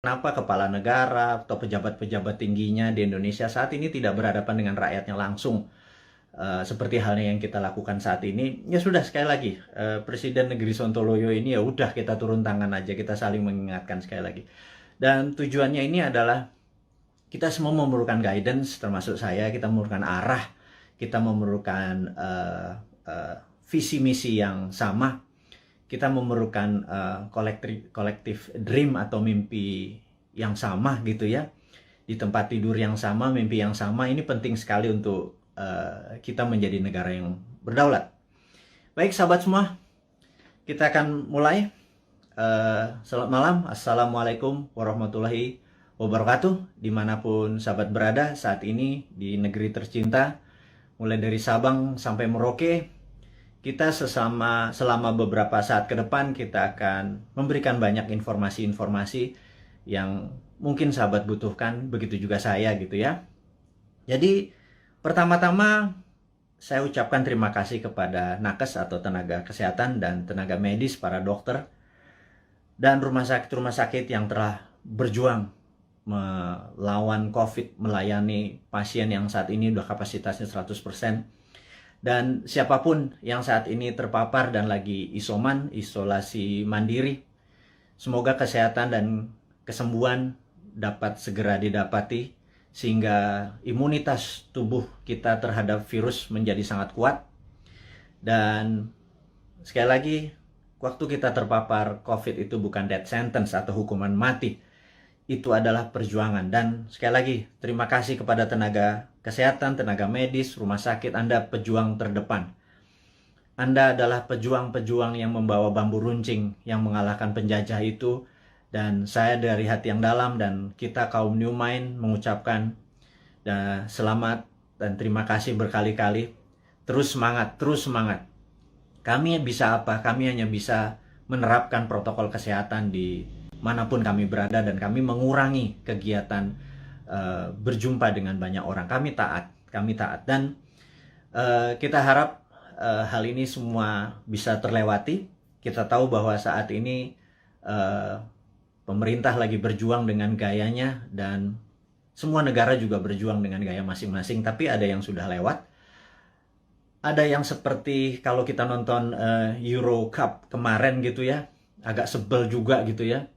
Kenapa kepala negara atau pejabat-pejabat tingginya di Indonesia saat ini tidak berhadapan dengan rakyatnya langsung, seperti halnya yang kita lakukan saat ini? Ya sudah, sekali lagi, Presiden Negeri Sontoloyo ini ya udah, kita turun tangan aja, kita saling mengingatkan sekali lagi. Dan tujuannya ini adalah kita semua memerlukan guidance, termasuk saya. Kita memerlukan arah, kita memerlukan visi misi yang sama. Kita memerlukan kolektif dream atau mimpi yang sama gitu ya. Di tempat tidur yang sama, mimpi yang sama. Ini penting sekali untuk kita menjadi negara yang berdaulat. Baik sahabat semua, kita akan mulai. Selamat malam, Assalamualaikum warahmatullahi wabarakatuh. Dimanapun sahabat berada saat ini di negeri tercinta, mulai dari Sabang sampai Merauke, kita selama beberapa saat ke depan kita akan memberikan banyak informasi-informasi yang mungkin sahabat butuhkan, begitu juga saya gitu ya. Jadi pertama-tama saya ucapkan terima kasih kepada nakes atau tenaga kesehatan dan tenaga medis, para dokter dan rumah sakit yang telah berjuang melawan COVID, melayani pasien yang saat ini udah kapasitasnya 100%. Dan siapapun yang saat ini terpapar dan lagi isolasi mandiri, semoga kesehatan dan kesembuhan dapat segera didapati sehingga imunitas tubuh kita terhadap virus menjadi sangat kuat. Dan sekali lagi, waktu kita terpapar COVID itu bukan death sentence atau hukuman mati. Itu adalah perjuangan. Dan sekali lagi, terima kasih kepada tenaga kesehatan, tenaga medis, rumah sakit. Anda pejuang terdepan. Anda adalah pejuang-pejuang yang membawa bambu runcing yang mengalahkan penjajah itu. Dan saya dari hati yang dalam dan kita kaum New Mind mengucapkan selamat dan terima kasih berkali-kali. Terus semangat, terus semangat. Kami bisa apa? Kami hanya bisa menerapkan protokol kesehatan di manapun kami berada, dan kami mengurangi kegiatan berjumpa dengan banyak orang. Kami taat dan kita harap hal ini semua bisa terlewati. Kita tahu bahwa saat ini pemerintah lagi berjuang dengan gayanya dan semua negara juga berjuang dengan gaya masing-masing, tapi ada yang sudah lewat. Ada yang seperti kalau kita nonton Euro Cup kemarin gitu ya, agak sebel juga gitu ya,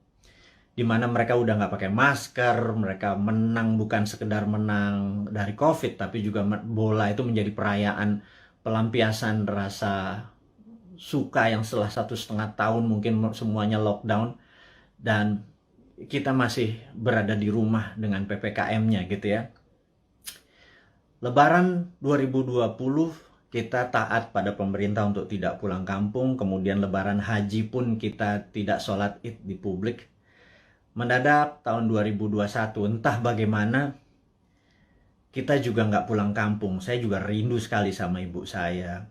dimana mereka udah nggak pakai masker, mereka menang bukan sekedar menang dari COVID, tapi juga bola itu menjadi perayaan pelampiasan rasa suka yang setelah 1,5 tahun mungkin semuanya lockdown, dan kita masih berada di rumah dengan PPKM-nya gitu ya. Lebaran 2020 kita taat pada pemerintah untuk tidak pulang kampung, kemudian Lebaran Haji pun kita tidak sholat Id di publik. Mendadak tahun 2021, entah bagaimana, kita juga nggak pulang kampung. Saya juga rindu sekali sama ibu saya,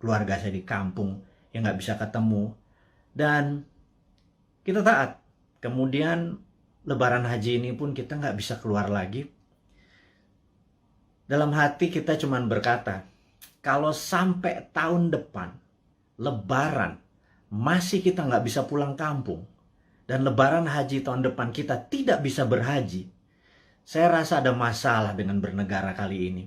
keluarga saya di kampung yang nggak bisa ketemu. Dan kita taat. Kemudian Lebaran Haji ini pun kita nggak bisa keluar lagi. Dalam hati kita cuman berkata, kalau sampai tahun depan Lebaran masih kita nggak bisa pulang kampung, dan Lebaran Haji tahun depan kita tidak bisa berhaji, saya rasa ada masalah dengan bernegara kali ini.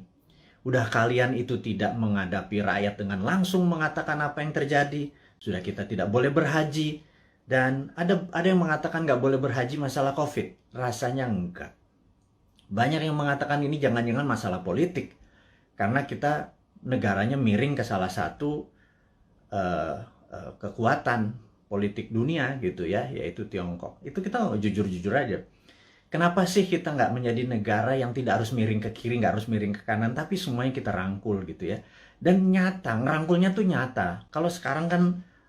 Udah kalian itu tidak menghadapi rakyat dengan langsung mengatakan apa yang terjadi. Sudah kita tidak boleh berhaji. Dan ada yang mengatakan nggak boleh berhaji masalah COVID. Rasanya enggak. Banyak yang mengatakan ini jangan-jangan masalah politik. Karena kita negaranya miring ke salah satu kekuatan politik dunia gitu ya, yaitu Tiongkok. Itu kita jujur-jujur aja. Kenapa sih kita nggak menjadi negara yang tidak harus miring ke kiri, nggak harus miring ke kanan, tapi semuanya kita rangkul gitu ya. Dan nyata, ngerangkulnya tuh nyata. Kalau sekarang kan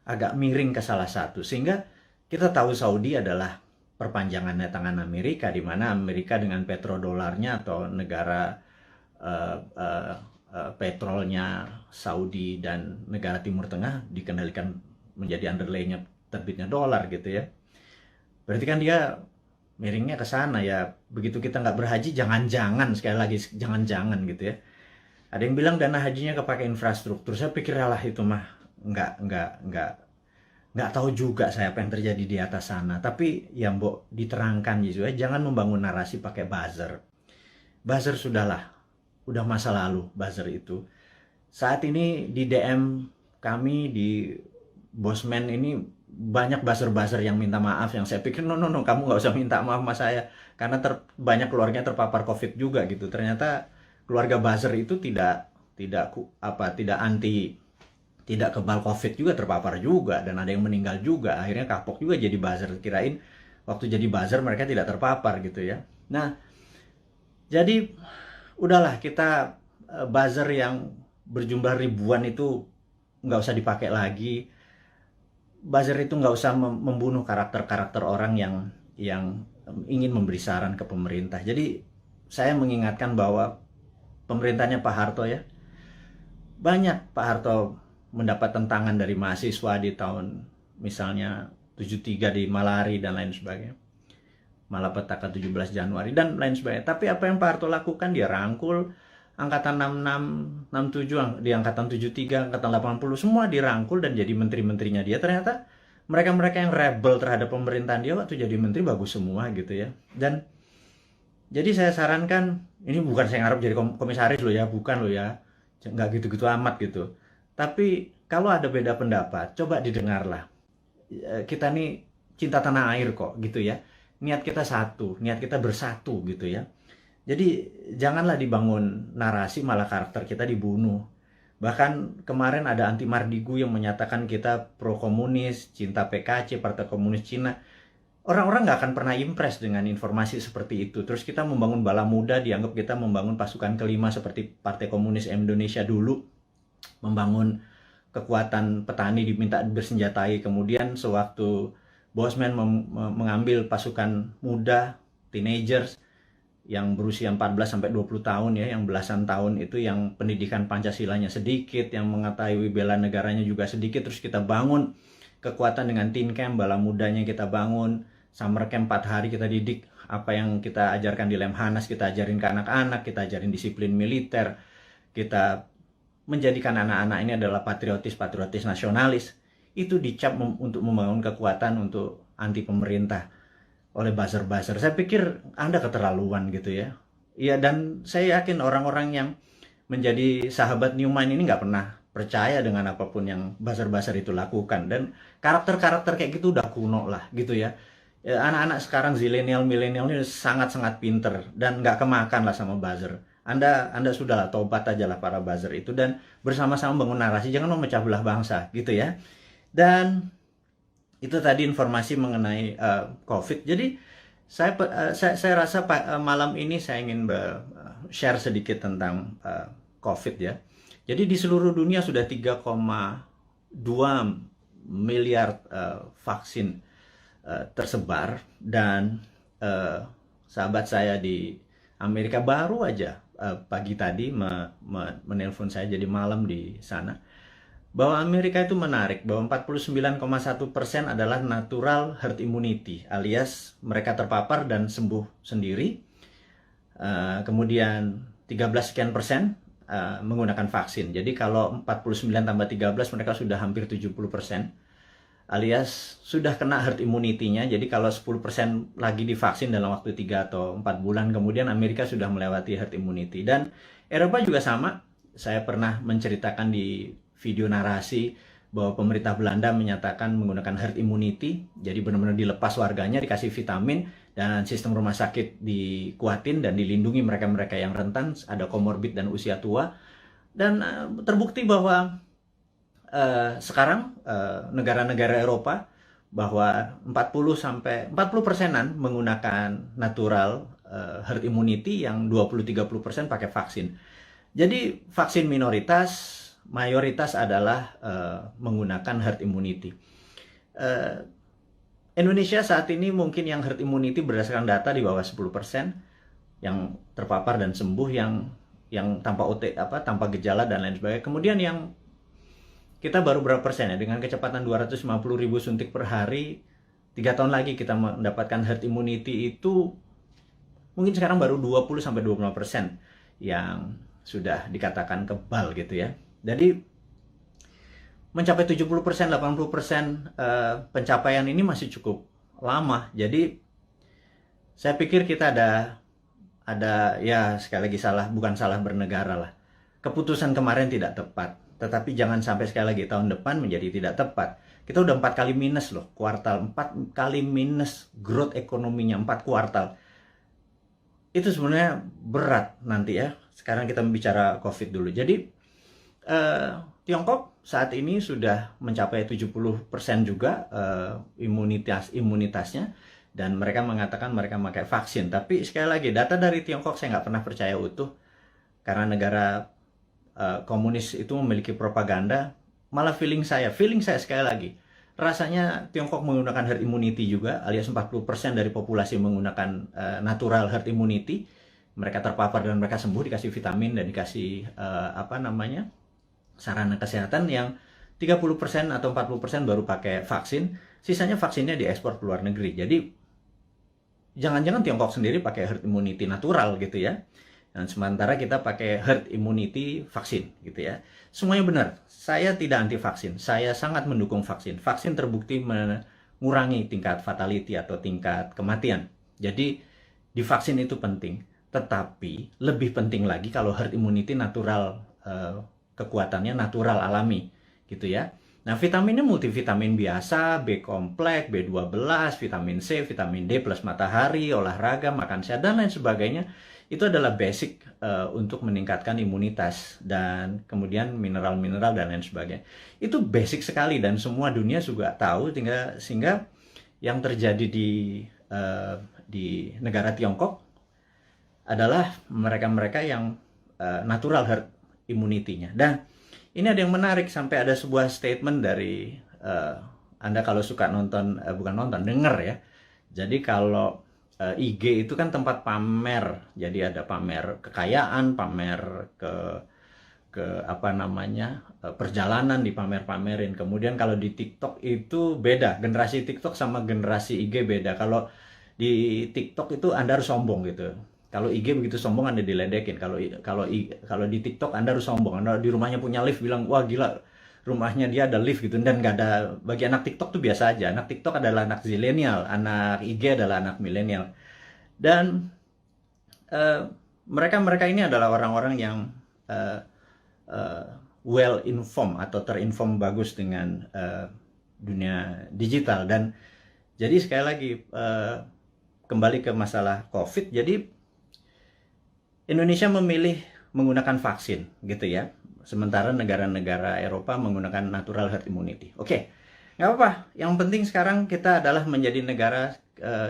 agak miring ke salah satu, sehingga kita tahu Saudi adalah perpanjangannya tangan Amerika, di mana Amerika dengan petrodolarnya atau negara petrolnya Saudi dan negara Timur Tengah dikendalikan menjadi underlay-nya terbitnya dolar gitu ya. Berarti kan dia miringnya ke sana ya. Begitu kita nggak berhaji, jangan-jangan, sekali lagi jangan-jangan gitu ya. Ada yang bilang dana hajinya kepake infrastruktur. Saya pikir lah itu mah nggak nggak tahu juga saya apa yang terjadi di atas sana. Tapi ya mbok diterangkan gitu ya, jangan membangun narasi pakai buzzer. Buzzer sudahlah, udah masa lalu buzzer itu. Saat ini di DM kami di Bosman ini banyak buzzer-buzzer yang minta maaf, yang saya pikir no, kamu nggak usah minta maaf sama saya karena banyak keluarganya terpapar COVID juga gitu. Ternyata keluarga buzzer itu tidak anti, tidak kebal COVID juga, terpapar juga, dan ada yang meninggal juga. Akhirnya kapok juga jadi buzzer, kirain waktu jadi buzzer mereka tidak terpapar gitu ya. Nah, jadi udahlah, kita buzzer yang berjumlah ribuan itu nggak usah dipakai lagi. Buzzer itu nggak usah membunuh karakter-karakter orang yang ingin memberi saran ke pemerintah. Jadi saya mengingatkan bahwa pemerintahnya Pak Harto ya, banyak Pak Harto mendapat tentangan dari mahasiswa di tahun misalnya 73 di Malari dan lain sebagainya, malapetaka 17 Januari dan lain sebagainya. Tapi apa yang Pak Harto lakukan, dia rangkul angkatan 66, 67, di angkatan 73, angkatan 80, semua dirangkul dan jadi menteri-menterinya dia. Ternyata mereka-mereka yang rebel terhadap pemerintahan dia waktu jadi menteri bagus semua gitu ya. Dan jadi saya sarankan, ini bukan saya ngarep jadi komisaris loh ya, bukan loh ya, nggak gitu-gitu amat gitu. Tapi kalau ada beda pendapat, coba didengarlah. Kita nih cinta tanah air kok gitu ya. Niat kita satu, niat kita bersatu gitu ya. Jadi janganlah dibangun narasi malah karakter kita dibunuh. Bahkan kemarin ada Anti Mardigu yang menyatakan kita pro komunis, cinta PKC, Partai Komunis Cina. Orang-orang nggak akan pernah impress dengan informasi seperti itu. Terus kita membangun bala muda, dianggap kita membangun pasukan kelima seperti Partai Komunis Indonesia dulu. Membangun kekuatan petani diminta bersenjatai. Kemudian sewaktu Bosman mengambil pasukan muda, teenagers, yang berusia 14 sampai 20 tahun ya, yang belasan tahun itu yang pendidikan Pancasilanya sedikit, yang mengetahui bela negaranya juga sedikit, terus kita bangun kekuatan dengan teen camp, bala mudanya kita bangun, summer camp 4 hari kita didik apa yang kita ajarkan di Lemhanas, kita ajarin ke anak-anak, kita ajarin disiplin militer, kita menjadikan anak-anak ini adalah patriotis nasionalis. Itu dicap untuk membangun kekuatan untuk anti pemerintah oleh buzzer-buzzer. Saya pikir Anda keterlaluan gitu ya. Iya, dan saya yakin orang-orang yang menjadi sahabat Newman ini nggak pernah percaya dengan apapun yang buzzer-buzzer itu lakukan. Dan karakter-karakter kayak gitu udah kuno lah gitu ya. Anak-anak sekarang zilenial, milenial ini sangat-sangat pinter dan nggak kemakan lah sama buzzer. Anda sudah lah, tobat aja lah para buzzer itu dan bersama-sama bangun narasi, jangan memecah belah bangsa gitu ya. Dan itu tadi informasi mengenai COVID. Jadi saya rasa malam ini saya ingin share sedikit tentang COVID ya. Jadi di seluruh dunia sudah 3,2 miliar vaksin tersebar dan sahabat saya di Amerika baru aja pagi tadi menelpon saya, jadi malam di sana, bahwa Amerika itu menarik, bahwa 49,1% adalah natural herd immunity, alias mereka terpapar dan sembuh sendiri. Kemudian 13 sekian persen menggunakan vaksin. Jadi kalau 49 tambah 13 mereka sudah hampir 70%, alias sudah kena herd immunity-nya. Jadi kalau 10% lagi divaksin dalam waktu 3 atau 4 bulan, kemudian Amerika sudah melewati herd immunity. Dan Eropa juga sama. Saya pernah menceritakan di video narasi bahwa pemerintah Belanda menyatakan menggunakan herd immunity, jadi benar-benar dilepas warganya, dikasih vitamin, dan sistem rumah sakit dikuatin dan dilindungi mereka-mereka yang rentan, ada komorbid dan usia tua. Dan terbukti bahwa sekarang negara-negara Eropa bahwa 40% menggunakan natural herd immunity, yang 20-30% pakai vaksin. Jadi vaksin minoritas, mayoritas adalah menggunakan herd immunity. Indonesia saat ini mungkin yang herd immunity berdasarkan data di bawah 10%, yang terpapar dan sembuh, yang tanpa gejala dan lain sebagainya. Kemudian yang kita baru berapa persen ya, dengan kecepatan 250.000 suntik per hari, 3 tahun lagi kita mendapatkan herd immunity itu mungkin sekarang baru 20-25% yang sudah dikatakan kebal gitu ya. Jadi mencapai 70%, 80% pencapaian ini masih cukup lama. Jadi saya pikir kita ada ya sekali lagi bukan salah bernegara lah. Keputusan kemarin tidak tepat, tetapi jangan sampai sekali lagi tahun depan menjadi tidak tepat. Kita udah 4 kali minus loh, kuartal 4 kali minus growth ekonominya 4 kuartal. Itu sebenarnya berat nanti ya. Sekarang kita bicara COVID dulu. Jadi Tiongkok saat ini sudah mencapai 70% juga imunitasnya, dan mereka mengatakan mereka pakai vaksin. Tapi sekali lagi, data dari Tiongkok saya nggak pernah percaya utuh, karena negara komunis itu memiliki propaganda. Malah feeling saya sekali lagi, rasanya Tiongkok menggunakan herd immunity juga, alias 40% dari populasi menggunakan natural herd immunity. Mereka terpapar dan mereka sembuh, dikasih vitamin dan dikasih sarana kesehatan. Yang 30% atau 40% baru pakai vaksin, sisanya vaksinnya diekspor ke luar negeri. Jadi jangan-jangan Tiongkok sendiri pakai herd immunity natural gitu ya, dan sementara kita pakai herd immunity vaksin gitu ya. Semuanya benar. Saya tidak anti vaksin, saya sangat mendukung vaksin. Vaksin terbukti mengurangi tingkat fatality atau tingkat kematian. Jadi divaksin itu penting, tetapi lebih penting lagi kalau herd immunity natural, kekuatannya natural alami gitu ya. Nah, vitaminnya multivitamin biasa, B kompleks, B12, vitamin C, vitamin D plus matahari, olahraga, makan sehat, dan lain sebagainya. Itu adalah basic untuk meningkatkan imunitas, dan kemudian mineral-mineral dan lain sebagainya. Itu basic sekali dan semua dunia juga tahu, sehingga yang terjadi di negara Tiongkok adalah mereka-mereka yang natural herd immunity-nya. Dan ini ada yang menarik, sampai ada sebuah statement dari Anda kalau suka nonton, denger ya. Jadi kalau IG itu kan tempat pamer, jadi ada pamer kekayaan, pamer perjalanan dipamer-pamerin. Kemudian kalau di TikTok itu beda, generasi TikTok sama generasi IG beda. Kalau di TikTok itu Anda harus sombong gitu. Kalau IG begitu sombong Anda diledekin. Kalau di TikTok Anda harus sombong. Anda di rumahnya punya lift, bilang wah gila, rumahnya dia ada lift gitu, dan nggak ada. Bagi anak TikTok tuh biasa aja. Anak TikTok adalah anak zilenial, anak IG adalah anak milenial. Dan mereka ini adalah orang-orang yang well informed atau terinform bagus dengan dunia digital. Dan jadi sekali lagi kembali ke masalah COVID. Jadi Indonesia memilih menggunakan vaksin gitu ya, sementara negara-negara Eropa menggunakan natural herd immunity. Oke, nggak apa-apa. Yang penting sekarang kita adalah menjadi negara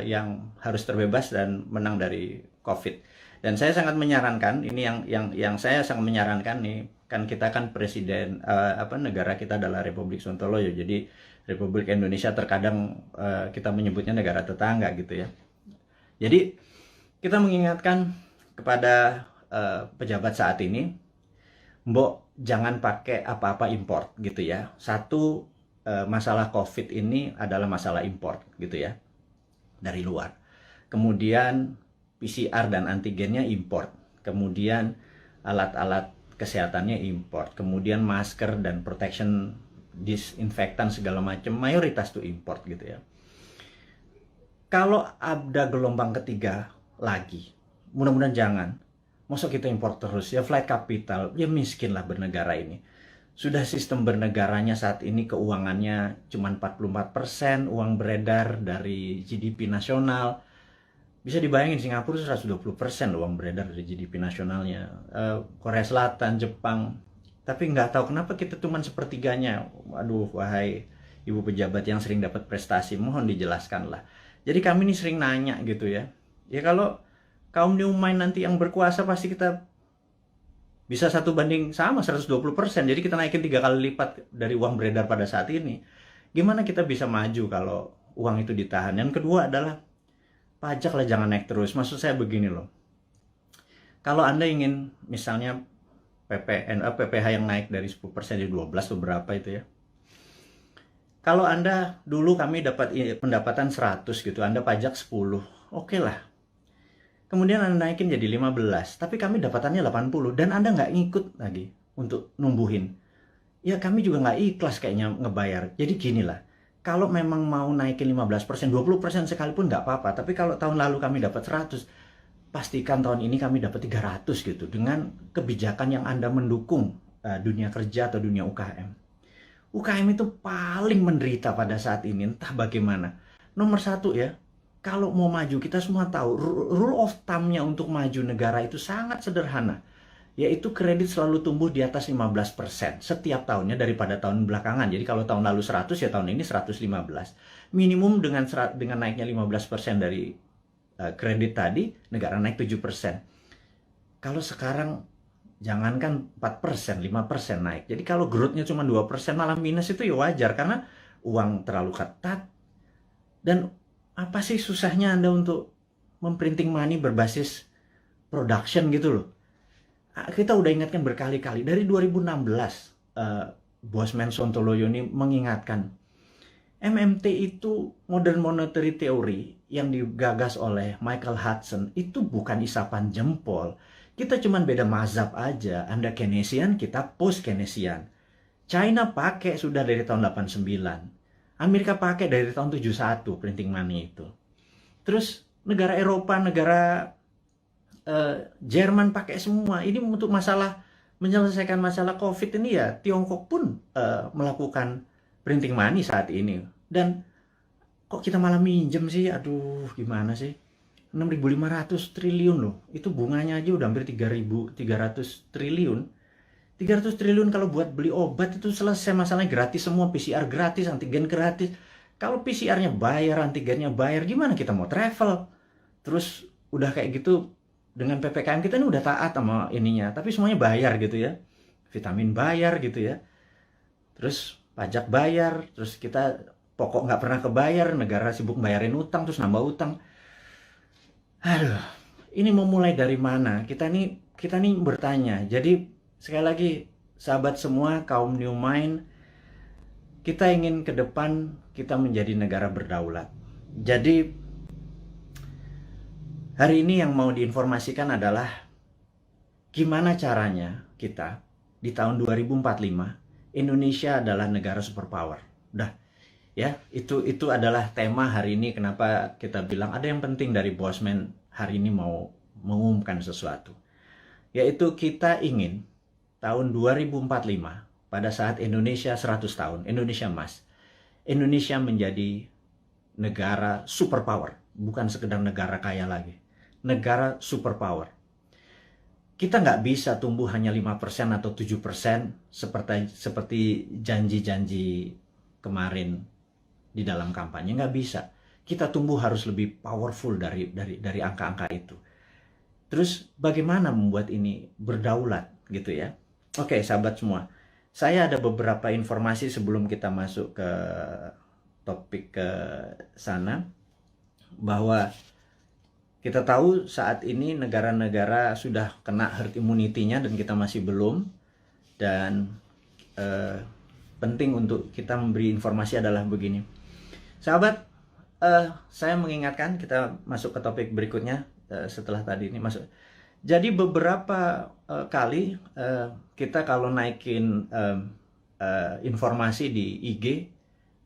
yang harus terbebas dan menang dari COVID. Dan saya sangat menyarankan, ini yang saya sangat menyarankan nih, kan kita kan presiden, negara kita adalah Republik Sontoloyo. Jadi Republik Indonesia terkadang kita menyebutnya negara tetangga gitu ya. Jadi kita mengingatkan kepada pejabat saat ini, mbok jangan pakai apa-apa import gitu ya. Satu, masalah COVID ini adalah masalah import gitu ya, dari luar. Kemudian PCR dan antigennya import. Kemudian alat-alat kesehatannya import. Kemudian masker dan protection, disinfektan segala macam, mayoritas tuh import gitu ya. Kalau ada gelombang ketiga lagi, mudah-mudahan jangan. Masa kita impor terus ya, flight capital, ya miskin lah bernegara ini. Sudah sistem bernegaranya saat ini keuangannya cuma 44% uang beredar dari GDP nasional. Bisa dibayangin Singapura 120% uang beredar dari GDP nasionalnya. Korea Selatan, Jepang. Tapi nggak tahu kenapa kita cuma sepertiganya. Waduh, wahai ibu pejabat yang sering dapat prestasi, mohon dijelaskan lah. Jadi kami ini sering nanya gitu ya. Ya kalau kaum New Mind nanti yang berkuasa, pasti kita bisa 1:120. Jadi kita naikin 3 kali lipat dari uang beredar pada saat ini. Gimana kita bisa maju kalau uang itu ditahan? Yang kedua adalah pajak lah jangan naik terus. Maksud saya begini loh. Kalau Anda ingin misalnya PPH yang naik dari 10% jadi 12 atau berapa itu ya. Kalau Anda dulu kami dapat pendapatan 100 gitu, Anda pajak 10. Oke lah. Kemudian Anda naikin jadi 15, tapi kami dapatannya 80 dan Anda nggak ngikut lagi untuk numbuhin. ya kami juga nggak ikhlas kayaknya ngebayar. Jadi gini lah, kalau memang mau naikin 15%, 20% sekalipun nggak apa-apa. Tapi kalau tahun lalu kami dapat 100, pastikan tahun ini kami dapat 300 gitu. Dengan kebijakan yang Anda mendukung dunia kerja atau dunia UKM. UKM itu paling menderita pada saat ini, entah bagaimana. Nomor satu ya, kalau mau maju, kita semua tahu, rule of thumb-nya untuk maju negara itu sangat sederhana. Yaitu kredit selalu tumbuh di atas 15% setiap tahunnya daripada tahun belakangan. Jadi kalau tahun lalu 100, ya tahun ini 115. Minimum dengan naiknya 15% dari kredit tadi, negara naik 7%. Kalau sekarang jangankan 4%, 5% naik. Jadi kalau growth-nya cuma 2% malah minus, itu ya wajar karena uang terlalu ketat. Dan apa sih susahnya Anda untuk memprinting money berbasis production gitu loh. Kita udah ingatkan berkali-kali. Dari 2016, Bosman Sontoloyo ini mengingatkan, MMT itu Modern Monetary Theory yang digagas oleh Michael Hudson itu bukan isapan jempol. Kita cuman beda mazhab aja. Anda Keynesian, kita post-Keynesian. China pakai sudah dari tahun 89. Amerika pakai dari tahun 71 printing money itu. Terus negara Eropa, negara Jerman pakai semua. Ini untuk menyelesaikan masalah COVID ini ya Tiongkok pun melakukan printing money saat ini. Dan kok kita malah minjem sih? Aduh, gimana sih? 6.500 triliun loh. Itu bunganya aja udah hampir 3.300 triliun. 300 triliun kalau buat beli obat itu selesai masalahnya, gratis semua, PCR gratis, antigen gratis. Kalau PCR-nya bayar, antigennya bayar, gimana kita mau travel? Terus udah kayak gitu, dengan PPKM kita ini udah taat sama ininya, tapi semuanya bayar gitu ya. Vitamin bayar gitu ya. Terus pajak bayar, terus kita pokok nggak pernah kebayar, negara sibuk bayarin utang, terus nambah utang. Aduh, ini mau mulai dari mana? Kita nih bertanya. Jadi sekali lagi, sahabat semua, kaum New Mind, kita ingin ke depan kita menjadi negara berdaulat. Jadi hari ini yang mau diinformasikan adalah gimana caranya kita di tahun 2045 Indonesia adalah negara superpower. Udah ya, itu adalah tema hari ini. Kenapa kita bilang ada yang penting dari Bosman hari ini mau mengumumkan sesuatu. Yaitu kita ingin tahun 2045 pada saat Indonesia 100 tahun, Indonesia Emas, Indonesia menjadi negara superpower, bukan sekedar negara kaya lagi. Negara superpower. Kita nggak bisa tumbuh hanya 5% atau 7% seperti janji-janji kemarin di dalam kampanye. Nggak bisa. Kita tumbuh harus lebih powerful dari angka-angka itu. Terus bagaimana membuat ini berdaulat gitu ya? Oke, sahabat semua. Saya ada beberapa informasi sebelum kita masuk ke topik ke sana, bahwa kita tahu saat ini negara-negara sudah kena herd immunity-nya dan kita masih belum. Dan penting untuk kita memberi informasi adalah begini. Sahabat, saya mengingatkan kita masuk ke topik berikutnya setelah tadi ini masuk. Jadi beberapa kali kita kalau naikin informasi di IG,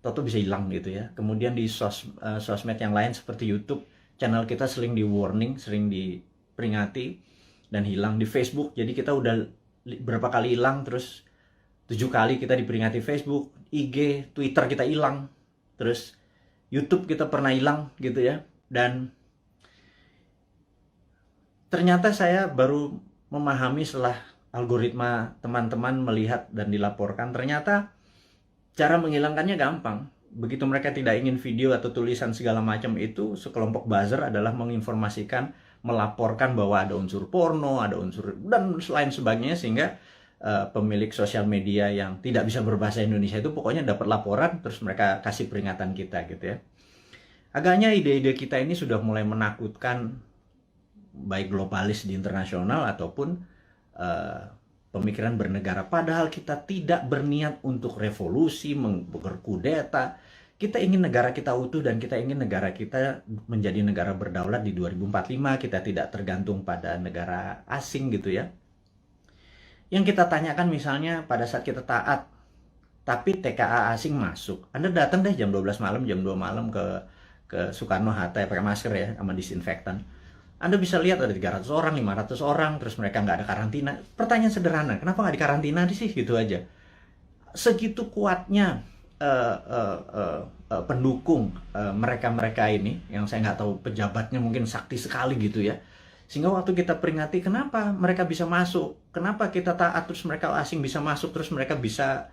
toto bisa hilang gitu ya. Kemudian di sosmed yang lain seperti YouTube, channel kita sering di warning, sering diperingati dan hilang. Di Facebook, jadi kita udah berapa kali hilang, terus 7 kali kita diperingati Facebook, IG, Twitter kita hilang, terus YouTube kita pernah hilang gitu ya. Dan ternyata saya baru memahami setelah algoritma teman-teman melihat dan dilaporkan, ternyata cara menghilangkannya gampang. Begitu mereka tidak ingin video atau tulisan segala macam itu, sekelompok buzzer adalah menginformasikan, melaporkan bahwa ada unsur porno, ada unsur dan lain sebagainya, sehingga pemilik sosial media yang tidak bisa berbahasa Indonesia itu pokoknya dapat laporan, terus mereka kasih peringatan kita gitu ya. Agaknya ide-ide kita ini sudah mulai menakutkan baik globalis di internasional ataupun pemikiran bernegara. Padahal kita tidak berniat untuk revolusi, berkudeta. Kita ingin negara kita utuh dan kita ingin negara kita menjadi negara berdaulat di 2045. Kita tidak tergantung pada negara asing gitu ya. Yang kita tanyakan misalnya pada saat kita taat tapi TKA asing masuk. Anda datang deh jam 12 malam, jam 2 malam ke Soekarno-Hatta ya, pakai masker ya, sama disinfektan. Anda bisa lihat ada 300 orang, 500 orang, terus mereka nggak ada karantina. Pertanyaan sederhana, kenapa nggak dikarantina sih? Gitu aja. Segitu kuatnya pendukung mereka-mereka ini, yang saya nggak tahu pejabatnya mungkin sakti sekali gitu ya. Sehingga waktu kita peringati kenapa mereka bisa masuk, kenapa kita taat terus mereka asing bisa masuk, terus mereka bisa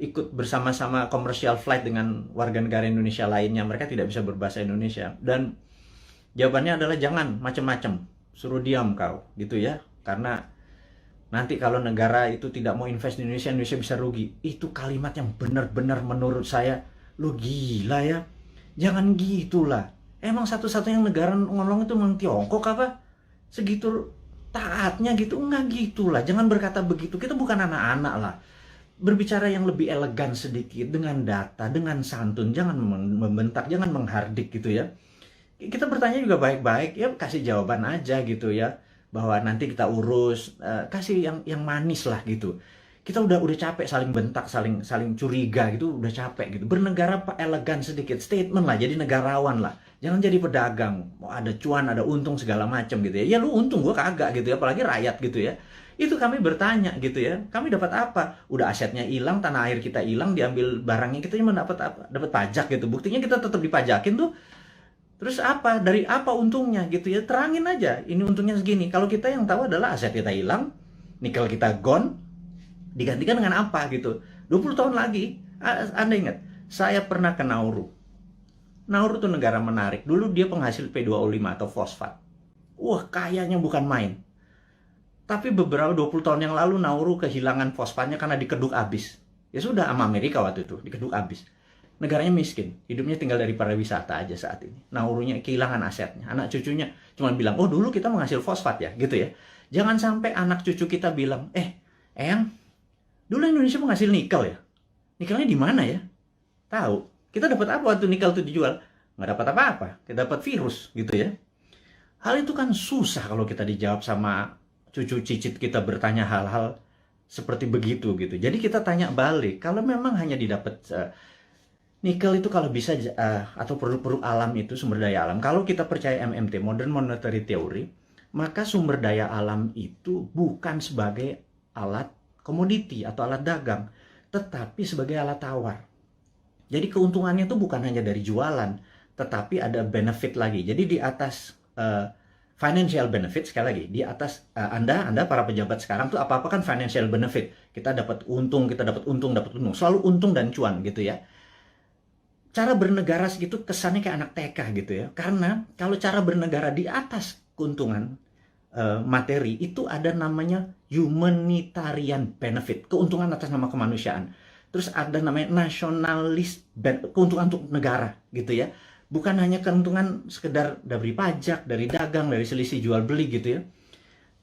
ikut bersama-sama komersial flight dengan warga negara Indonesia lainnya, mereka tidak bisa berbahasa Indonesia. Dan jawabannya adalah jangan macam-macam, suruh diam kau gitu ya, karena nanti kalau negara itu tidak mau invest di Indonesia, Indonesia bisa rugi. Itu kalimat yang benar-benar menurut saya, lu gila ya, jangan gitulah. Emang satu-satunya negara ngomong itu memang Tiongkok apa? Segitu taatnya gitu, enggak gitulah, jangan berkata begitu, kita bukan anak-anak lah. Berbicara yang lebih elegan sedikit, dengan data, dengan santun, jangan membentak, jangan menghardik gitu ya. Kita bertanya juga baik-baik, ya kasih jawaban aja gitu ya, bahwa nanti kita urus, kasih yang manis lah gitu. Kita udah capek saling bentak, saling curiga gitu, udah capek gitu. Bernegara elegan sedikit, statement lah, jadi negarawan lah. Jangan jadi pedagang, mau ada cuan, ada untung segala macam gitu ya. Ya lu untung, gua kagak gitu ya, apalagi rakyat gitu ya. Itu kami bertanya gitu ya, kami dapat apa? Udah asetnya hilang, tanah air kita hilang, diambil barangnya, kita cuma dapat apa? Dapat pajak gitu. Buktinya kita tetap dipajakin tuh. Terus apa? Dari apa untungnya gitu ya? Terangin aja, ini untungnya segini. Kalau kita yang tahu adalah aset kita hilang, nikel kita gone, digantikan dengan apa gitu. 20 tahun lagi, Anda ingat, saya pernah ke Nauru. Nauru tuh negara menarik. Dulu dia penghasil P2O5 atau fosfat. Wah, kayanya bukan main. Tapi beberapa 20 tahun yang lalu Nauru kehilangan fosfatnya karena dikeduk abis. Ya sudah, sama Amerika waktu itu, dikeduk abis. Negaranya miskin, hidupnya tinggal dari pariwisata aja saat ini. Naurunya kehilangan asetnya. Anak cucunya cuma bilang, oh dulu kita menghasil fosfat ya, gitu ya. Jangan sampai anak cucu kita bilang, Eyang, dulu Indonesia menghasil nikel ya? Nikelnya di mana ya? Tahu. Kita dapat apa waktu nikel itu dijual? Nggak dapat apa-apa. Kita dapat virus, gitu ya. Hal itu kan susah kalau kita dijawab sama cucu cicit kita bertanya hal-hal seperti begitu, gitu. Jadi kita tanya balik, kalau memang hanya didapat nikel itu kalau bisa, atau produk-produk alam itu, sumber daya alam, kalau kita percaya MMT, Modern Monetary Theory, maka sumber daya alam itu bukan sebagai alat komoditi atau alat dagang, tetapi sebagai alat tawar. Jadi keuntungannya itu bukan hanya dari jualan, tetapi ada benefit lagi. Jadi di atas financial benefit, sekali lagi, di atas Anda para pejabat sekarang tuh apa-apa kan financial benefit. Kita dapat untung, dapat untung. Selalu untung dan cuan gitu ya. Cara bernegara segitu kesannya kayak anak TK gitu ya. Karena kalau cara bernegara di atas keuntungan materi itu ada namanya humanitarian benefit, keuntungan atas nama kemanusiaan. Terus ada namanya nasionalis, keuntungan untuk negara gitu ya. Bukan hanya keuntungan sekedar dari pajak, dari dagang, dari selisih jual beli gitu ya.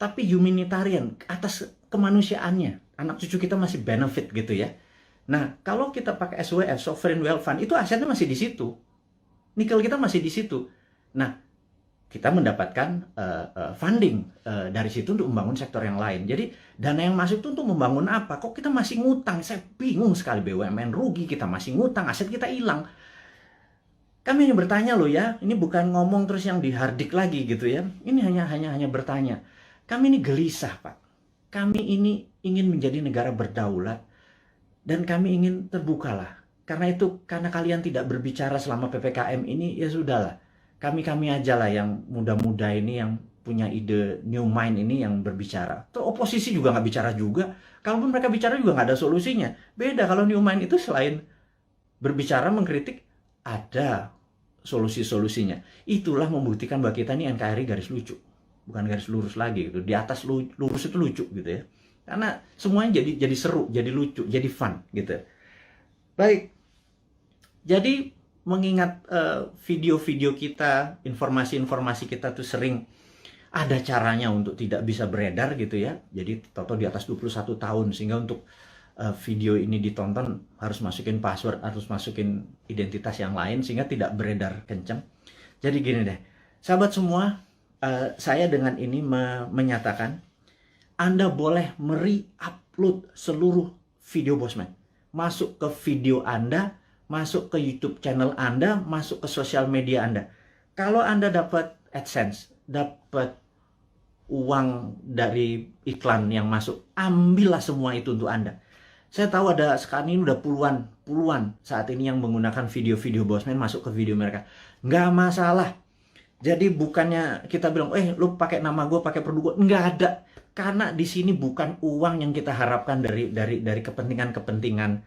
Tapi humanitarian, atas kemanusiaannya. Anak cucu kita masih benefit gitu ya. Nah, kalau kita pakai SWF, Sovereign Wealth Fund, itu asetnya masih di situ. Nikel kita masih di situ. Nah, kita mendapatkan funding dari situ untuk membangun sektor yang lain. Jadi dana yang masuk itu untuk membangun apa? Kok kita masih ngutang? Saya bingung sekali, BUMN rugi, kita masih ngutang, aset kita hilang. Kami hanya bertanya loh ya, ini bukan ngomong terus yang dihardik lagi gitu ya. Ini hanya bertanya. Kami ini gelisah, Pak. Kami ini ingin menjadi negara berdaulat dan kami ingin terbukalah. Karena itu, karena kalian tidak berbicara selama PPKM ini, ya sudahlah. Kami aja lah yang muda-muda ini, yang punya ide new mind ini yang berbicara. Tuh oposisi juga nggak bicara juga. Kalaupun mereka bicara juga nggak ada solusinya. Beda kalau new mind itu selain berbicara, mengkritik, ada solusi-solusinya. Itulah membuktikan bahwa kita ini NKRI garis lucu. Bukan garis lurus lagi gitu. Di atas lurus itu lucu gitu ya. Karena semuanya jadi seru, jadi lucu, jadi fun gitu. Baik. Jadi mengingat video-video kita, informasi-informasi kita tuh sering ada caranya untuk tidak bisa beredar gitu ya. Jadi toto di atas 21 tahun, sehingga untuk video ini ditonton harus masukin password, harus masukin identitas yang lain sehingga tidak beredar kenceng. Jadi gini deh, sahabat semua, saya dengan ini menyatakan Anda boleh upload seluruh video Bosman. masuk ke video Anda, masuk ke YouTube channel Anda, masuk ke sosial media Anda. Kalau Anda dapat AdSense, dapat uang dari iklan yang masuk, ambillah semua itu untuk Anda. Saya tahu ada sekarang ini udah puluhan saat ini yang menggunakan video-video Bosman masuk ke video mereka. Nggak masalah. Jadi bukannya kita bilang, lu pakai nama gue, pakai produk gue. Nggak ada. Karena di sini bukan uang yang kita harapkan dari kepentingan-kepentingan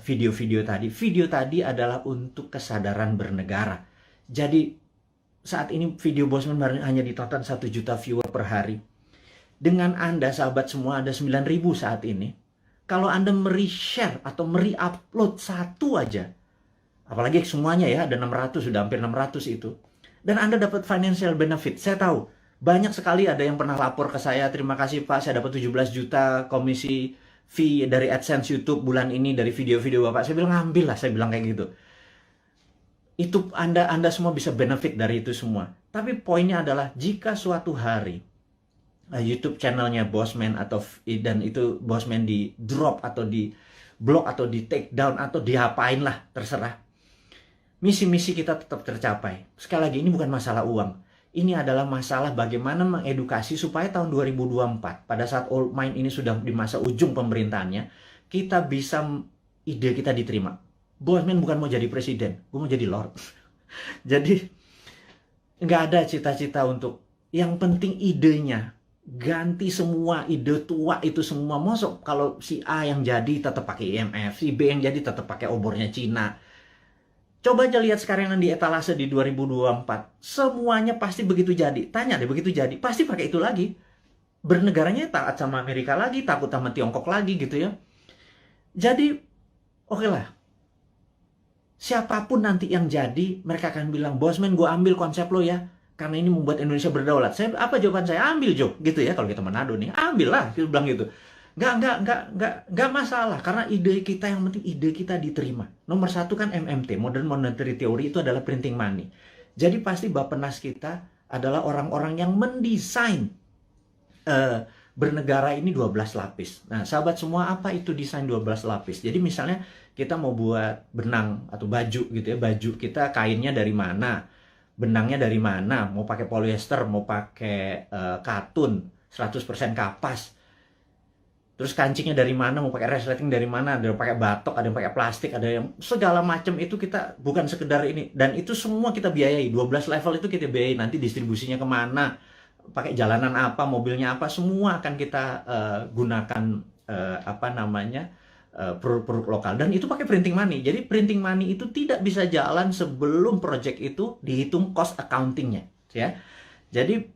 video-video tadi. Video tadi adalah untuk kesadaran bernegara. Jadi saat ini video Bosman hanya ditonton 1 juta viewer per hari. Dengan Anda, sahabat semua, ada 9.000 saat ini. Kalau Anda share atau upload satu aja, apalagi semuanya ya, ada 600, sudah hampir 600 itu. Dan Anda dapat financial benefit. Saya tahu, banyak sekali ada yang pernah lapor ke saya, terima kasih Pak, saya dapat 17 juta komisi fee dari AdSense YouTube bulan ini, dari video-video Bapak. Saya bilang, ambil lah, saya bilang kayak gitu. Itu Anda semua bisa benefit dari itu semua. Tapi poinnya adalah, jika suatu hari YouTube channelnya Bosman dan itu Bosman di drop atau di block atau di take down atau diapain lah, terserah. Misi-misi kita tetap tercapai. Sekali lagi, ini bukan masalah uang. Ini adalah masalah bagaimana mengedukasi supaya tahun 2024, pada saat Old Mind ini sudah di masa ujung pemerintahannya, kita bisa, ide kita diterima. Bosman bukan mau jadi presiden, gue mau jadi lord. Jadi nggak ada cita-cita untuk, yang penting idenya. Ganti semua ide tua itu semua. Masuk kalau si A yang jadi tetap pakai IMF, si B yang jadi tetap pakai obornya Cina. Coba aja lihat sekarang yang di etalase di 2024. Semuanya pasti begitu jadi. Tanya deh, begitu jadi pasti pakai itu lagi. Bernegaranya taat sama Amerika lagi, takut sama Tiongkok lagi gitu ya. Jadi oke lah. Siapapun nanti yang jadi, mereka akan bilang, Bosman, gue ambil konsep lo ya. Karena ini membuat Indonesia berdaulat. Apa jawaban saya? Ambil, Jo. Gitu ya, kalau kita Manado nih. Ambil lah, kita bilang gitu. Nggak masalah. Karena ide kita, yang penting ide kita diterima. Nomor 1 kan MMT, Modern Monetary Theory, itu adalah printing money. Jadi pasti Bappenas kita adalah orang-orang yang mendesain bernegara ini 12 lapis. Nah, sahabat semua, apa itu desain 12 lapis? Jadi misalnya kita mau buat benang atau baju gitu ya. Baju kita kainnya dari mana? Benangnya dari mana, mau pakai polyester, mau pakai katun, 100% kapas. Terus kancingnya dari mana, mau pakai resleting dari mana, ada yang pakai batok, ada yang pakai plastik, ada yang segala macam itu kita bukan sekedar ini. Dan itu semua kita biayai, 12 level itu kita biayai, nanti distribusinya kemana, pakai jalanan apa, mobilnya apa, semua akan kita gunakan produk lokal, dan itu pakai printing money. Jadi printing money itu tidak bisa jalan sebelum project itu dihitung cost accountingnya, ya. Jadi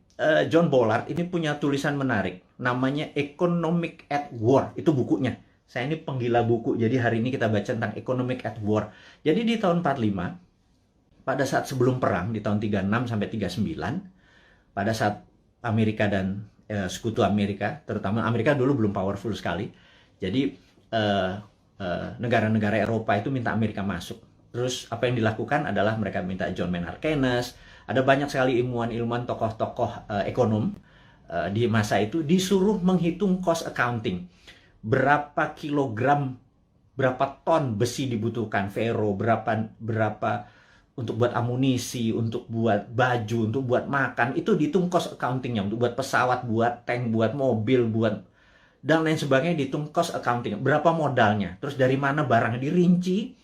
John Bollard ini punya tulisan menarik, namanya Economic at War, itu bukunya. Saya ini penggila buku, jadi hari ini kita baca tentang Economic at War. Jadi di tahun 45, pada saat sebelum perang, di tahun 36 sampai 39, pada saat Amerika dan sekutu Amerika, terutama Amerika dulu belum powerful sekali, jadi negara-negara Eropa itu minta Amerika masuk. Terus apa yang dilakukan adalah mereka minta John Maynard Keynes, ada banyak sekali ilmuwan-ilmuwan, tokoh-tokoh ekonom di masa itu disuruh menghitung cost accounting. Berapa kilogram, berapa ton besi dibutuhkan, ferro, berapa untuk buat amunisi, untuk buat baju, untuk buat makan, itu dihitung cost accountingnya, untuk buat pesawat, buat tank, buat mobil, buat dan lain sebagainya, dihitung cost accounting, berapa modalnya, terus dari mana barangnya, dirinci.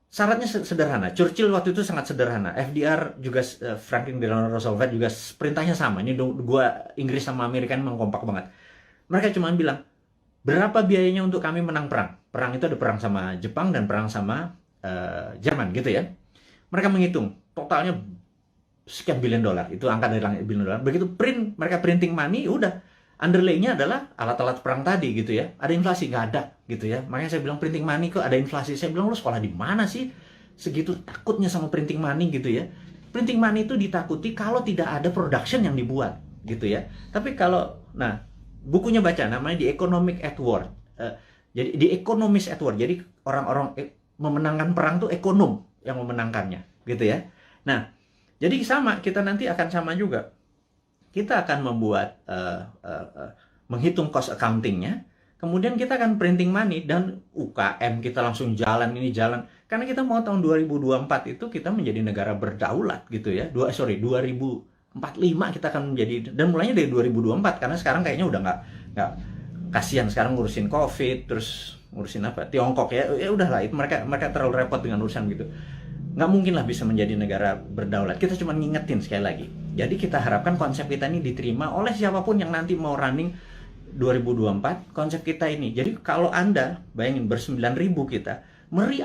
Syaratnya sederhana. Churchill waktu itu sangat sederhana. FDR juga, Franklin Delano Roosevelt juga perintahnya sama. Ini dua Inggris sama Amerika memang kompak banget. Mereka cuma bilang, berapa biayanya untuk kami menang perang? Perang itu ada perang sama Jepang dan perang sama Jerman gitu ya. Mereka menghitung totalnya sekian billion dolar. Itu angka dari langit, billion dolar. Begitu mereka printing money, udah. Underlay-nya adalah alat-alat perang tadi gitu ya. Ada inflasi? Nggak ada gitu ya. Makanya saya bilang printing money kok ada inflasi. Saya bilang, lu sekolah di mana sih? Segitu takutnya sama printing money gitu ya. Printing money itu ditakuti kalau tidak ada production yang dibuat gitu ya. Tapi kalau, nah, bukunya baca, namanya The Economic at War. Jadi The Economist at War. Jadi orang-orang memenangkan perang tuh ekonom yang memenangkannya gitu ya. Nah, jadi sama, kita nanti akan sama juga. Kita akan membuat menghitung cost accountingnya, Kemudian kita akan printing money dan UKM kita langsung jalan ini jalan. Karena kita mau tahun 2024 itu kita menjadi negara berdaulat gitu ya. 2045 kita akan menjadi, dan mulainya dari 2024 karena sekarang kayaknya udah nggak kasihan sekarang ngurusin COVID, terus ngurusin apa Tiongkok ya udahlah, itu mereka terlalu repot dengan urusan gitu. Nggak mungkin lah bisa menjadi negara berdaulat. Kita cuma ngingetin sekali lagi. Jadi kita harapkan konsep kita ini diterima oleh siapapun yang nanti mau running 2024, konsep kita ini. Jadi kalau Anda, bayangin ber-9.000 kita,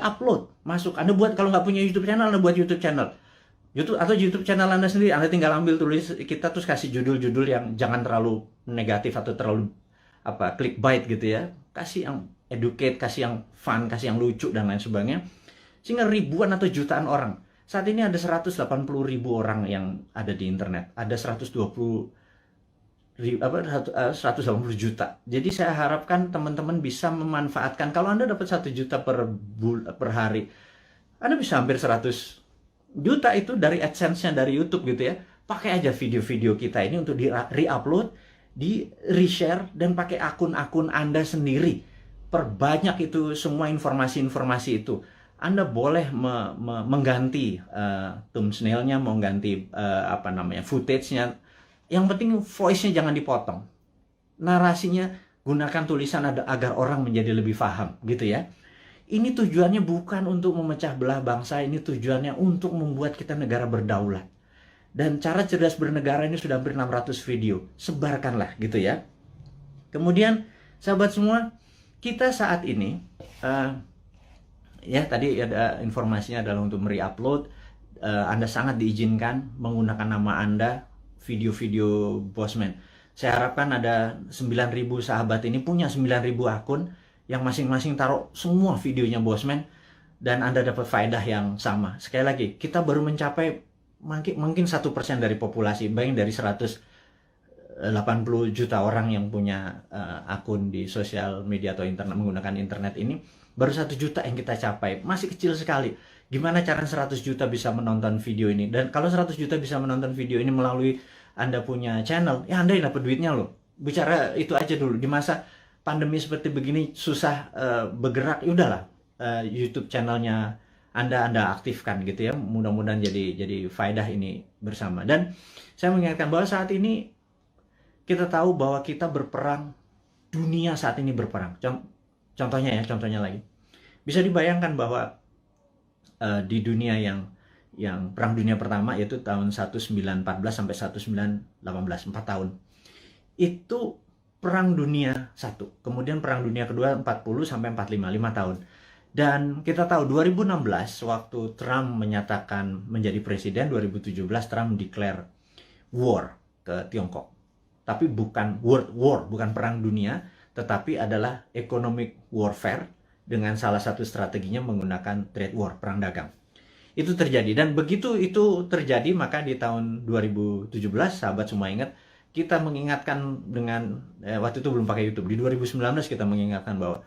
upload masuk. Anda buat, kalau nggak punya YouTube channel, Anda buat YouTube channel. YouTube atau YouTube channel Anda sendiri, Anda tinggal ambil tulis kita, terus kasih judul-judul yang jangan terlalu negatif atau terlalu clickbait gitu ya. Kasih yang educate, kasih yang fun, kasih yang lucu, dan lain sebagainya. Sehingga ribuan atau jutaan orang. Saat ini ada 180.000 orang yang ada di internet. Ada 180 juta. Jadi saya harapkan teman-teman bisa memanfaatkan. Kalau Anda dapat 1 juta per hari, Anda bisa hampir 100 juta itu dari AdSense-nya dari YouTube gitu ya. Pakai aja video-video kita ini untuk di-re-upload, di-reshare, dan pakai akun-akun Anda sendiri. Perbanyak itu semua informasi-informasi itu. Anda boleh mengganti thumbnail-nya, mengganti footage-nya. Yang penting voice-nya jangan dipotong. Narasinya gunakan tulisan agar orang menjadi lebih paham gitu ya. Ini tujuannya bukan untuk memecah belah bangsa, ini tujuannya untuk membuat kita negara berdaulat. Dan cara cerdas bernegara ini sudah hampir 600 video. Sebarkanlah gitu ya. Kemudian sahabat semua, kita saat ini ya tadi ada informasinya adalah untuk re-upload. Anda sangat diizinkan menggunakan nama Anda, video-video Bosman. Saya harapkan ada 9.000 sahabat ini punya 9.000 akun yang masing-masing taruh semua videonya Bosman, dan Anda dapat faedah yang sama. Sekali lagi, kita baru mencapai mungkin 1% dari populasi. Bayangin dari 180 juta orang yang punya akun di sosial media atau internet, menggunakan internet ini, baru 1 juta yang kita capai. Masih kecil sekali. Gimana cara 100 juta bisa menonton video ini? Dan kalau 100 juta bisa menonton video ini melalui Anda punya channel, ya Anda yang dapat duitnya loh. Bicara itu aja dulu. Di masa pandemi seperti begini, susah bergerak, ya udahlah, YouTube channelnya Anda aktifkan gitu ya. Mudah-mudahan jadi faedah ini bersama. Dan saya mengingatkan bahwa saat ini kita tahu bahwa kita berperang, dunia saat ini berperang. Contohnya lagi, bisa dibayangkan bahwa di dunia yang perang dunia pertama, yaitu tahun 1914 sampai 1918, 4 tahun, itu perang dunia 1. Kemudian perang dunia kedua 40 sampai 45, 5 tahun. Dan kita tahu 2016 waktu Trump menyatakan menjadi presiden, 2017 Trump declare war ke Tiongkok. Tapi bukan world war, bukan perang dunia, tetapi adalah economic warfare dengan salah satu strateginya menggunakan trade war, perang dagang. Itu terjadi, dan begitu itu terjadi maka di tahun 2017, sahabat semua ingat, kita mengingatkan dengan waktu itu belum pakai YouTube. Di 2019 kita mengingatkan bahwa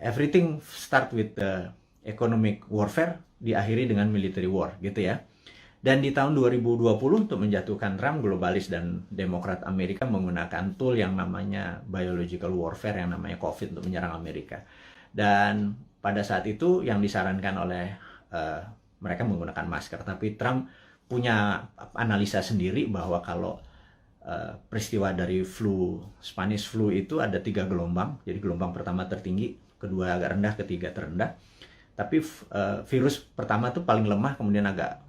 everything start with the economic warfare, diakhiri dengan military war gitu ya. Dan di tahun 2020 untuk menjatuhkan Trump, globalis dan Demokrat Amerika menggunakan tool yang namanya biological warfare, yang namanya COVID, untuk menyerang Amerika. Dan pada saat itu yang disarankan oleh mereka menggunakan masker. Tapi Trump punya analisa sendiri bahwa kalau peristiwa dari Spanish flu itu ada 3 gelombang. Jadi gelombang pertama tertinggi, kedua agak rendah, ketiga terendah. Tapi virus pertama itu paling lemah, kemudian agak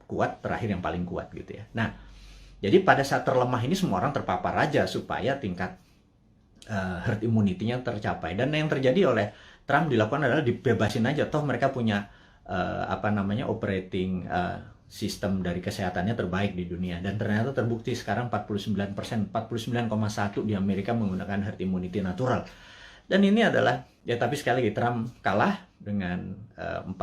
kuat, terakhir yang paling kuat gitu ya. Nah, jadi pada saat terlemah ini semua orang terpapar aja supaya tingkat herd immunity-nya tercapai. Dan yang terjadi oleh Trump dilakukan adalah dibebasin aja, toh mereka punya operating sistem dari kesehatannya terbaik di dunia. Dan ternyata terbukti sekarang 49%, 49,1% di Amerika menggunakan herd immunity natural. Dan ini adalah, ya tapi sekali lagi Trump kalah dengan 4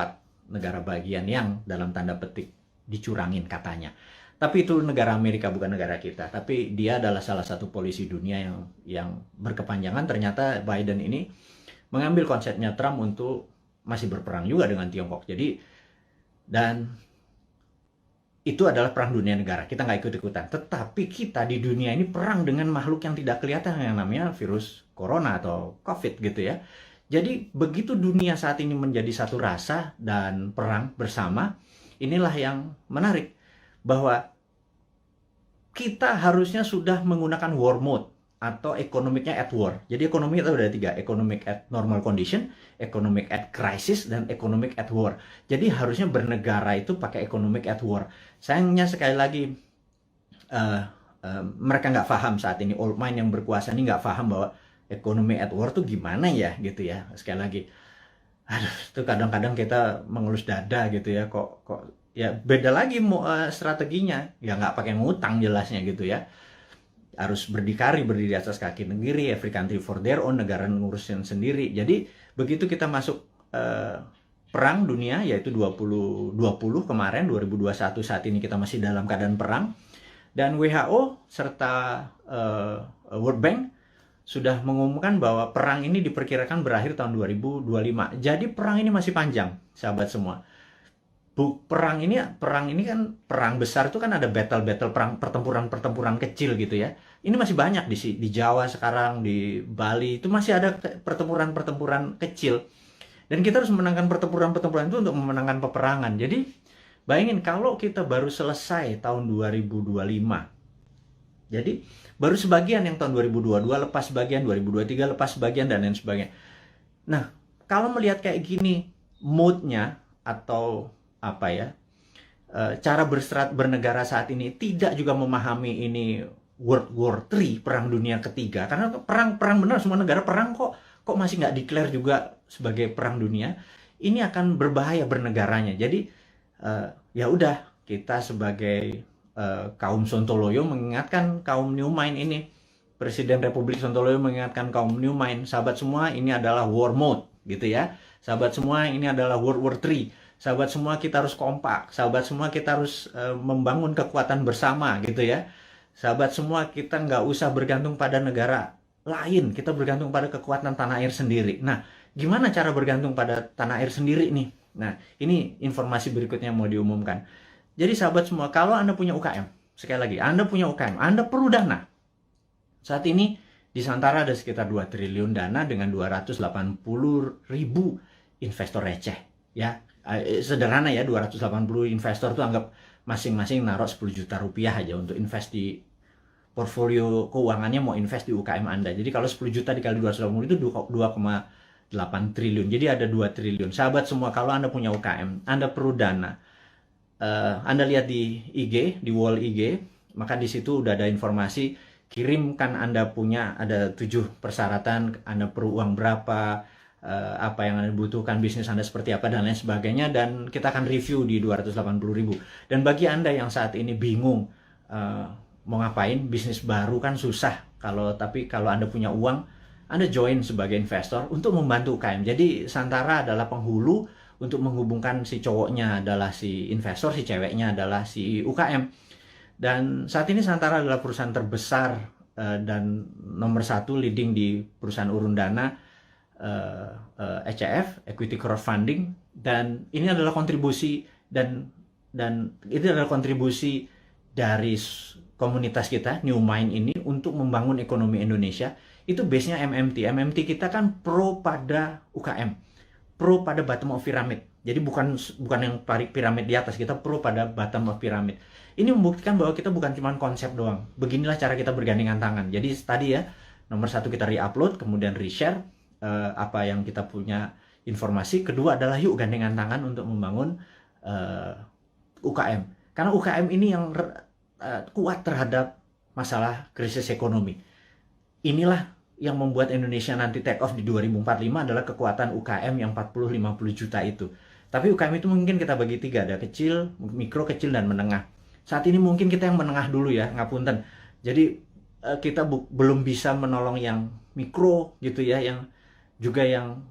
negara bagian yang dalam tanda petik dicurangin katanya. Tapi itu negara Amerika, bukan negara kita. Tapi dia adalah salah satu polisi dunia yang berkepanjangan. Ternyata Biden ini mengambil konsepnya Trump untuk masih berperang juga dengan Tiongkok. Jadi, dan itu adalah perang dunia negara. Kita nggak ikut-ikutan. Tetapi kita di dunia ini perang dengan makhluk yang tidak kelihatan yang namanya virus corona atau COVID gitu ya. Jadi begitu dunia saat ini menjadi satu rasa dan perang bersama, inilah yang menarik. Bahwa kita harusnya sudah menggunakan war mode atau ekonomiknya at war. Jadi ekonomi itu ada 3, economic at normal condition, economic at crisis, dan economic at war. Jadi harusnya bernegara itu pakai economic at war. Sayangnya sekali lagi mereka nggak paham saat ini, old mind yang berkuasa ini nggak paham bahwa economic at war tuh gimana ya gitu ya. Sekali lagi, aduh, itu kadang-kadang kita mengelus dada gitu ya, kok ya beda lagi strateginya, ya nggak pakai ngutang jelasnya gitu ya. Harus berdikari, berdiri atas kaki sendiri, every country for their own, negara ngurusin sendiri. Jadi begitu kita masuk perang dunia, yaitu 2020 kemarin, 2021 saat ini kita masih dalam keadaan perang, dan WHO serta World Bank sudah mengumumkan bahwa perang ini diperkirakan berakhir tahun 2025. Jadi perang ini masih panjang, sahabat semua. Perang ini kan perang besar itu kan ada battle perang, pertempuran kecil gitu ya. Ini masih banyak di Jawa sekarang, di Bali itu masih ada pertempuran kecil. Dan kita harus memenangkan pertempuran itu untuk memenangkan peperangan. Jadi bayangin kalau kita baru selesai tahun 2025. Jadi baru sebagian yang tahun 2022 lepas sebagian, 2023 lepas sebagian, dan lain sebagainya. Nah, kalau melihat kayak gini mode-nya atau apa ya, cara bernegara saat ini tidak juga memahami ini World War III, perang dunia ketiga, karena perang benar, semua negara perang kok masih nggak declare juga sebagai perang dunia. Ini akan berbahaya bernegaranya. Jadi ya udah, kita sebagai kaum Sontoloyo mengingatkan kaum New Mind ini, Presiden Republik Sontoloyo mengingatkan kaum New Mind, sahabat semua, ini adalah war mode gitu ya. Sahabat semua, ini adalah World War III. Sahabat semua, kita harus kompak. Sahabat semua, kita harus membangun kekuatan bersama gitu ya. Sahabat semua, kita nggak usah bergantung pada negara lain. Kita bergantung pada kekuatan tanah air sendiri. Nah, gimana cara bergantung pada tanah air sendiri nih? Nah, ini informasi berikutnya mau diumumkan. Jadi sahabat semua, kalau Anda punya UKM, sekali lagi, Anda punya UKM, Anda perlu dana. Saat ini di Santara ada sekitar 2 triliun dana dengan 280.000 investor receh ya. Sederhana ya, 280 investor tuh anggap masing-masing naruh 10 juta rupiah aja untuk invest di portfolio keuangannya, mau invest di UKM Anda. Jadi kalau 10 juta dikali 280 itu 2,8 triliun. Jadi ada 2 triliun. Sahabat semua, kalau Anda punya UKM, Anda perlu dana. Anda lihat di IG, di wall IG, maka di situ udah ada informasi, kirimkan Anda punya, ada 7 persyaratan, Anda perlu uang berapa, apa yang Anda butuhkan, bisnis Anda seperti apa, dan lain sebagainya, dan kita akan review di 280.000. Dan bagi Anda yang saat ini bingung mau ngapain, bisnis baru kan susah, tapi kalau Anda punya uang, Anda join sebagai investor untuk membantu UKM. Jadi Santara adalah penghulu untuk menghubungkan si cowoknya adalah si investor, si ceweknya adalah si UKM. Dan saat ini Santara adalah perusahaan terbesar dan nomor 1 leading di perusahaan urun dana, ECF, Equity Crowdfunding, dan ini adalah kontribusi dan itu adalah kontribusi dari komunitas kita New Mind ini untuk membangun ekonomi Indonesia. Itu base-nya MMT kita kan pro pada UKM, pro pada bottom of pyramid. Jadi bukan yang piramid di atas, kita pro pada bottom of pyramid. Ini membuktikan bahwa kita bukan cuma konsep doang. Beginilah cara kita bergandengan tangan. Jadi tadi ya, nomor 1 kita re-upload, kemudian re-share apa yang kita punya informasi. Kedua adalah yuk gandengan tangan untuk membangun UKM. Karena UKM ini yang kuat terhadap masalah krisis ekonomi. Inilah yang membuat Indonesia nanti take off di 2045 adalah kekuatan UKM yang 40-50 juta itu. Tapi UKM itu mungkin kita bagi 3, ada kecil, mikro, kecil, dan menengah. Saat ini mungkin kita yang menengah dulu ya, ngapunten. Jadi kita belum bisa menolong yang mikro gitu ya, yang juga yang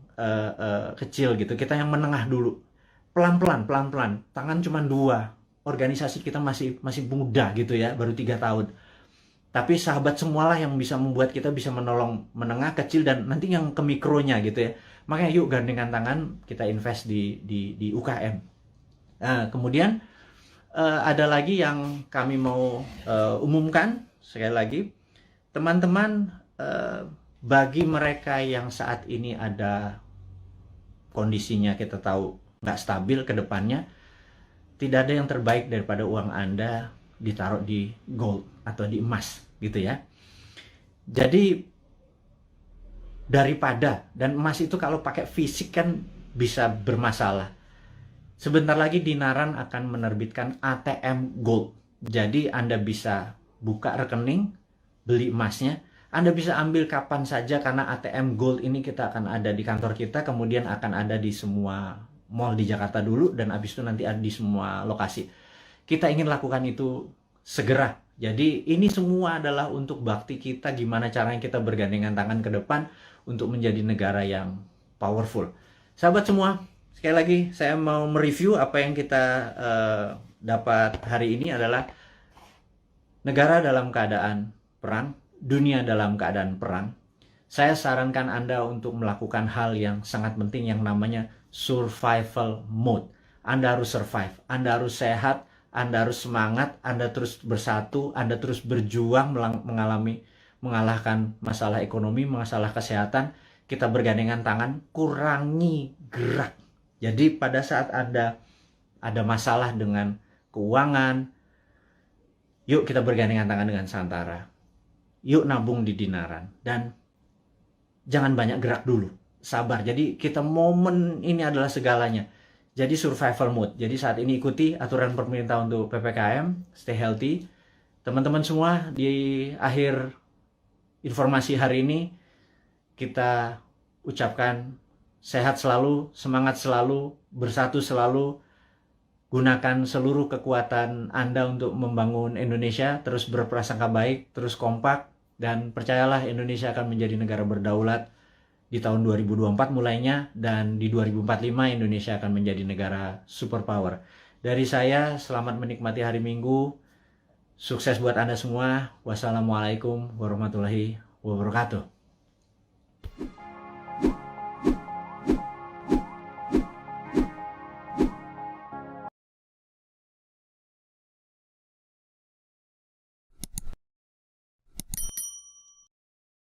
kecil gitu. Kita yang menengah dulu, pelan-pelan. Tangan cuma 2. Organisasi kita masih muda gitu ya, baru 3 tahun. Tapi sahabat semualah yang bisa membuat kita bisa menolong menengah, kecil, dan nanti yang ke mikronya gitu ya. Makanya yuk gandengan tangan, kita invest di UKM. Kemudian ada lagi yang kami mau umumkan sekali lagi, teman-teman, bagi mereka yang saat ini ada kondisinya kita tahu nggak stabil ke depannya, tidak ada yang terbaik daripada uang Anda ditaruh di gold atau di emas gitu ya. Jadi daripada, dan emas itu kalau pakai fisik kan bisa bermasalah. Sebentar lagi Dinaran akan menerbitkan ATM Gold. Jadi Anda bisa buka rekening, beli emasnya. Anda bisa ambil kapan saja karena ATM Gold ini kita akan ada di kantor kita, kemudian akan ada di semua mall di Jakarta dulu, dan habis itu nanti ada di semua lokasi. Kita ingin lakukan itu segera. Jadi ini semua adalah untuk bakti kita, gimana caranya kita bergandengan tangan ke depan untuk menjadi negara yang powerful. Sahabat semua, sekali lagi saya mau mereview apa yang kita dapat hari ini adalah negara dalam keadaan perang, dunia dalam keadaan perang. Saya sarankan Anda untuk melakukan hal yang sangat penting yang namanya survival mode. Anda harus survive, Anda harus sehat, Anda harus semangat, Anda terus bersatu, Anda terus berjuang mengalahkan masalah ekonomi, masalah kesehatan. Kita bergandengan tangan, kurangi gerak. Jadi pada saat Anda ada masalah dengan keuangan, yuk kita bergandengan tangan dengan Santara. Yuk nabung di Dinaran. Dan jangan banyak gerak dulu. Sabar. Jadi kita momen ini adalah segalanya. Jadi survival mode. Jadi saat ini ikuti aturan pemerintah untuk PPKM, stay healthy. Teman-teman semua, di akhir informasi hari ini kita ucapkan sehat selalu, semangat selalu, bersatu selalu. Gunakan seluruh kekuatan Anda untuk membangun Indonesia, terus berprasangka baik, terus kompak, dan percayalah Indonesia akan menjadi negara berdaulat di tahun 2024 mulainya, dan di 2045 Indonesia akan menjadi negara superpower. Dari saya, selamat menikmati hari Minggu. Sukses buat Anda semua. Wassalamualaikum warahmatullahi wabarakatuh.